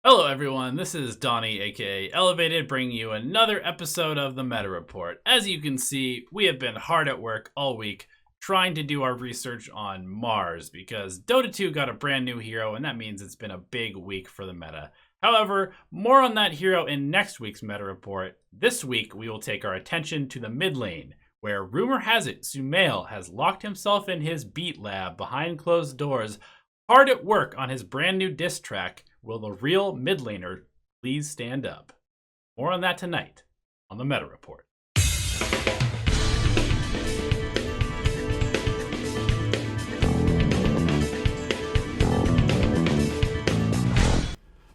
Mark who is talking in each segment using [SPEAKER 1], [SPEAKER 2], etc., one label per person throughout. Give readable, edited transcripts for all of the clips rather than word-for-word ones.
[SPEAKER 1] Hello everyone, this is Donnie aka Elevated bringing you another episode of the Meta Report. As you can see, we have been hard at work all week trying to do our research on Mars because Dota 2 got a brand new hero and that means it's been a big week for the meta. However, more on that hero in next week's Meta Report. This week we will take our attention to the mid lane, where rumor has it Sumail has locked himself in his beat lab behind closed doors, hard at work on his brand new diss track. Will the real mid laner please stand up? More on that tonight on the Meta Report.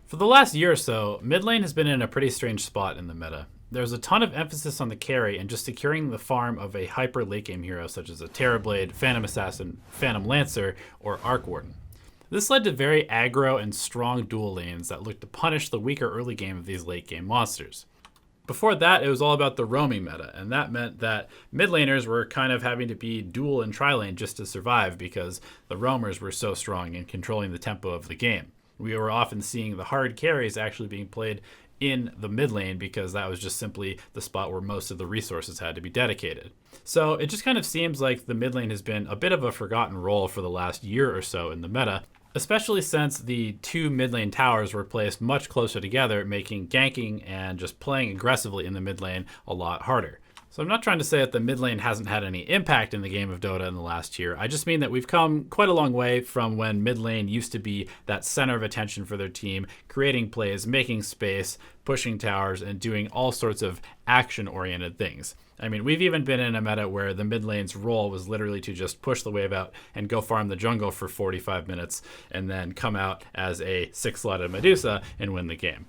[SPEAKER 1] For the last year or so, mid lane has been in a pretty strange spot in the meta. There's a ton of emphasis on the carry and just securing the farm of a hyper late game hero such as a Terrorblade, Phantom Assassin, Phantom Lancer, or Arc Warden. This led to very aggro and strong dual lanes that looked to punish the weaker early game of these late game monsters. Before that, it was all about the roaming meta, and that meant that mid laners were kind of having to be dual and tri-lane just to survive because the roamers were so strong in controlling the tempo of the game. We were often seeing the hard carries actually being played in the mid lane because that was just simply the spot where most of the resources had to be dedicated. So it just kind of seems like the mid lane has been a bit of a forgotten role for the last year or so in the meta, especially since the two mid lane towers were placed much closer together, making ganking and just playing aggressively in the mid lane a lot harder. So I'm not trying to say that the mid lane hasn't had any impact in the game of Dota in the last year. I just mean that we've come quite a long way from when mid lane used to be that center of attention for their team, creating plays, making space, pushing towers, and doing all sorts of action-oriented things. I mean, we've even been in a meta where the mid lane's role was literally to just push the wave out and go farm the jungle for 45 minutes and then come out as a 6-slotted Medusa and win the game.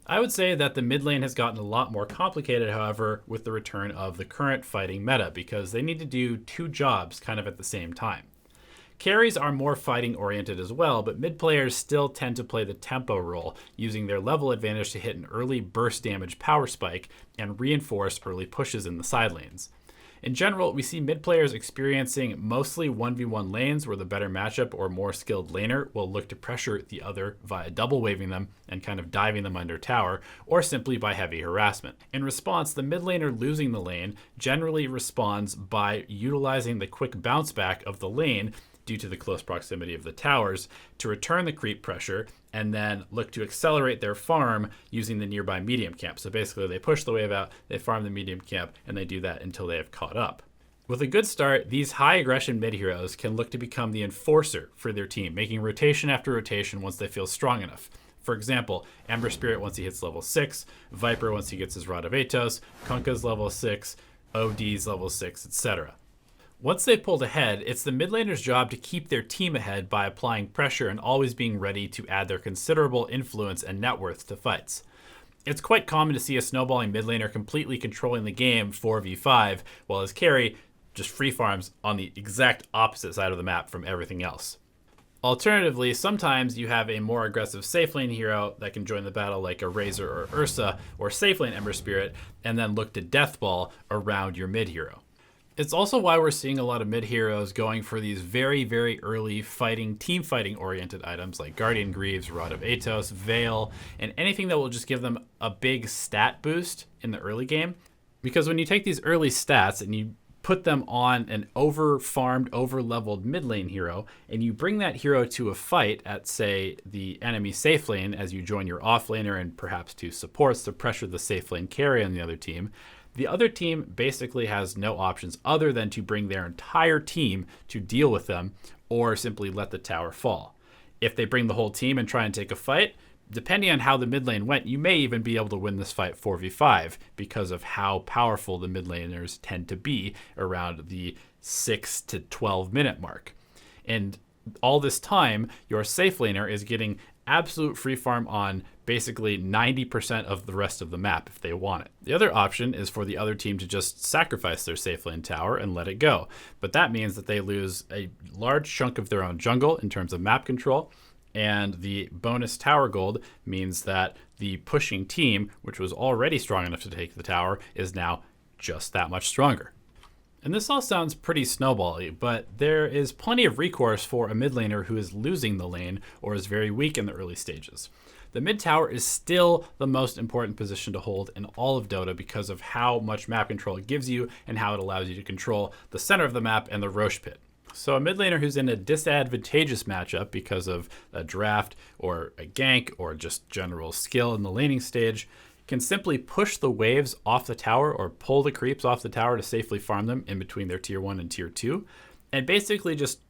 [SPEAKER 1] I would say that the mid lane has gotten a lot more complicated, however, with the return of the current fighting meta because they need to do two jobs kind of at the same time. Carries are more fighting oriented as well, but mid players still tend to play the tempo role, using their level advantage to hit an early burst damage power spike and reinforce early pushes in the side lanes. In general, we see mid players experiencing mostly 1v1 lanes where the better matchup or more skilled laner will look to pressure the other via double waving them and kind of diving them under tower, or simply by heavy harassment. In response, the mid laner losing the lane generally responds by utilizing the quick bounce back of the lane due to the close proximity of the towers to return the creep pressure and then look to accelerate their farm using the nearby medium camp. So basically they push the wave out, they farm the medium camp, and they do that until they have caught up. With a good start, these high aggression mid heroes can look to become the enforcer for their team, making rotation after rotation once they feel strong enough. For example, Ember Spirit once he hits level 6, Viper once he gets his Rod of Atos, Kunkka's level 6, OD's level 6, etc. Once they've pulled ahead, it's the mid laner's job to keep their team ahead by applying pressure and always being ready to add their considerable influence and net worth to fights. It's quite common to see a snowballing mid laner completely controlling the game 4v5, while his carry just free farms on the exact opposite side of the map from everything else. Alternatively, sometimes you have a more aggressive safe lane hero that can join the battle like a Razor or Ursa, or safe lane Ember Spirit, and then look to deathball around your mid hero. It's also why we're seeing a lot of mid heroes going for these very, very early team fighting oriented items like Guardian Greaves, Rod of Atos, Veil, and anything that will just give them a big stat boost in the early game. Because when you take these early stats and you put them on an over-farmed, over-leveled mid lane hero, and you bring that hero to a fight at, say, the enemy safe lane as you join your off laner and perhaps two supports to pressure the safe lane carry on the other team, the other team basically has no options other than to bring their entire team to deal with them or simply let the tower fall. If they bring the whole team and try and take a fight, depending on how the mid lane went, you may even be able to win this fight 4v5 because of how powerful the mid laners tend to be around the 6 to 12 minute mark. And all this time, your safe laner is getting absolute free farm on basically 90% of the rest of the map if they want it. The other option is for the other team to just sacrifice their safe lane tower and let it go. But that means that they lose a large chunk of their own jungle in terms of map control, and the bonus tower gold means that the pushing team, which was already strong enough to take the tower, is now just that much stronger. And this all sounds pretty snowbally, but there is plenty of recourse for a mid laner who is losing the lane or is very weak in the early stages. the mid tower is still the most important position to hold in all of Dota because of how much map control it gives you and how it allows you to control the center of the map and the Roche pit. So a mid laner who's in a disadvantageous matchup because of a draft or a gank or just general skill in the laning stage can simply push the waves off the tower or pull the creeps off the tower to safely farm them in between their tier 1 and tier 2, and basically just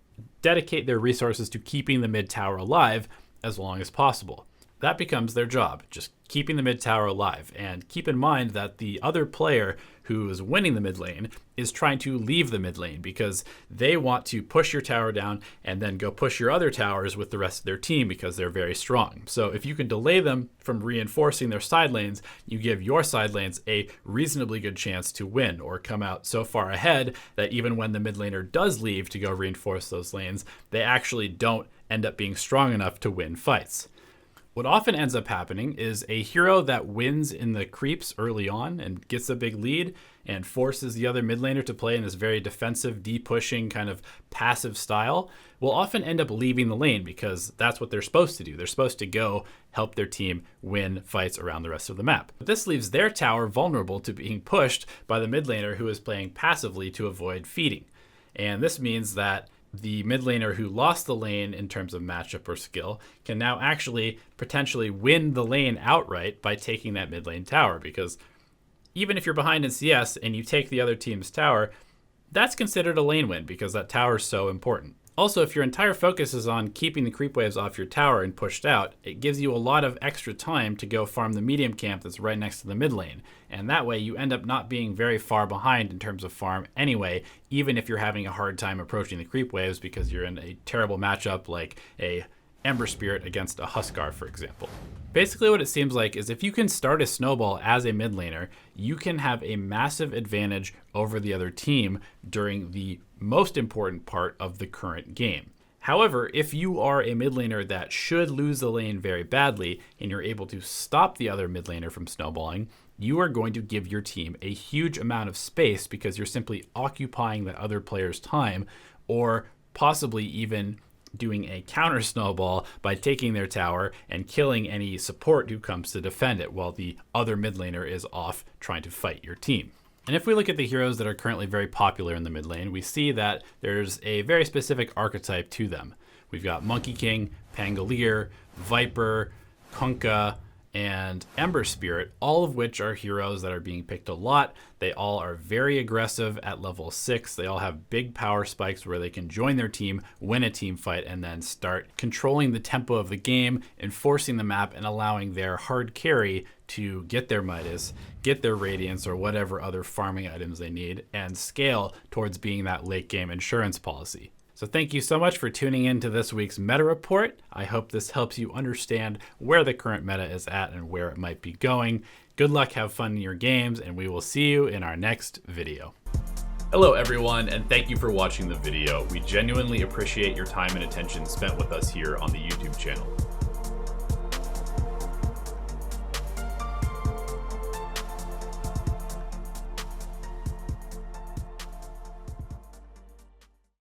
[SPEAKER 1] dedicate their resources to keeping the mid tower alive as long as possible. That becomes their job, just keeping the mid tower alive. And keep in mind that the other player who is winning the mid lane is trying to leave the mid lane because they want to push your tower down and then go push your other towers with the rest of their team because they're very strong. So if you can delay them from reinforcing their side lanes, you give your side lanes a reasonably good chance to win or come out so far ahead that even when the mid laner does leave to go reinforce those lanes, they actually don't end up being strong enough to win fights. What often ends up happening is a hero that wins in the creeps early on and gets a big lead and forces the other mid laner to play in this very defensive, de-pushing kind of passive style will often end up leaving the lane because that's what they're supposed to do. They're supposed to go help their team win fights around the rest of the map. But this leaves their tower vulnerable to being pushed by the mid laner who is playing passively to avoid feeding. And this means that the mid laner who lost the lane in terms of matchup or skill can now actually potentially win the lane outright by taking that mid lane tower, because even if you're behind in CS and you take the other team's tower, that's considered a lane win because that tower is so important. Also, if your entire focus is on keeping the creep waves off your tower and pushed out, it gives you a lot of extra time to go farm the medium camp that's right next to the mid lane. And that way you end up not being very far behind in terms of farm anyway, even if you're having a hard time approaching the creep waves because you're in a terrible matchup like a Ember Spirit against a Huskar, for example. Basically what it seems like is if you can start a snowball as a mid laner, you can have a massive advantage over the other team during the most important part of the current game. However, if you are a mid laner that should lose the lane very badly and you're able to stop the other mid laner from snowballing, you are going to give your team a huge amount of space because you're simply occupying the other player's time, or possibly even doing a counter snowball by taking their tower and killing any support who comes to defend it while the other mid laner is off trying to fight your team. And if we look at the heroes that are currently very popular in the mid lane, we see that there's a very specific archetype to them. We've got Monkey King, Pangolier, Viper, Kunkka, and Ember Spirit, all of which are heroes that are being picked a lot. They all are very aggressive at level 6. They all have big power spikes where they can join their team, win a team fight, and then start controlling the tempo of the game, enforcing the map, and allowing their hard carry to get their Midas, get their Radiance, or whatever other farming items they need, and scale towards being that late game insurance policy. So thank you so much for tuning in to this week's meta report. I hope this helps you understand where the current meta is at and where it might be going. Good luck, have fun in your games, and we will see you in our next video. Hello everyone, and thank you for watching the video. We genuinely appreciate your time and attention spent with us here on the YouTube channel.